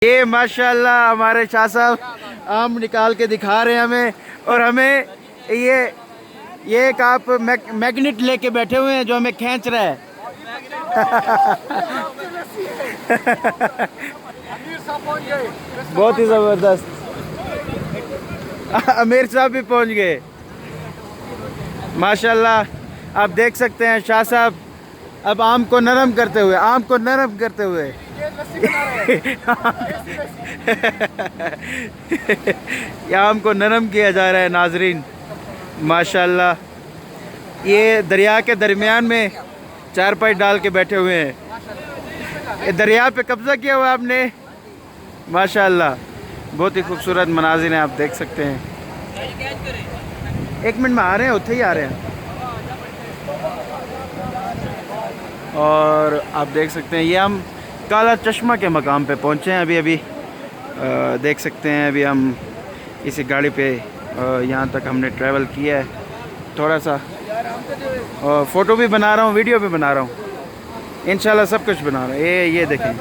ये माशाल्लाह हमारे शाह साहब आम निकाल के दिखा रहे हैं हमें, और हमें ये एक आप मैग्नेट लेके बैठे हुए हैं जो हमें खींच रहा है। बहुत ही ज़बरदस्त। आमिर साहब भी पहुंच गए माशाल्लाह। आप देख सकते हैं शाह साहब अब आम को नरम करते हुए, आम को नरम करते हुए ये आम को नरम किया जा रहा है नाजरीन माशाल्लाह। ये दरिया के दरमियान में चारपाई डाल के बैठे हुए हैं। ये दरिया पे कब्जा किया हुआ आपने माशाल्लाह। बहुत ही खूबसूरत मनाजिर हैं, आप देख सकते हैं। एक मिनट में आ रहे हैं, उठे ही आ रहे हैं। और आप देख सकते हैं ये हम काला चश्मा के मकाम पे पहुँचे हैं अभी। देख सकते हैं अभी हम इसी गाड़ी पे यहाँ तक हमने ट्रैवल किया है। थोड़ा सा फ़ोटो भी बना रहा हूँ, वीडियो भी बना रहा हूँ, इंशाल्लाह सब कुछ बना रहा हूँ। ये देखें।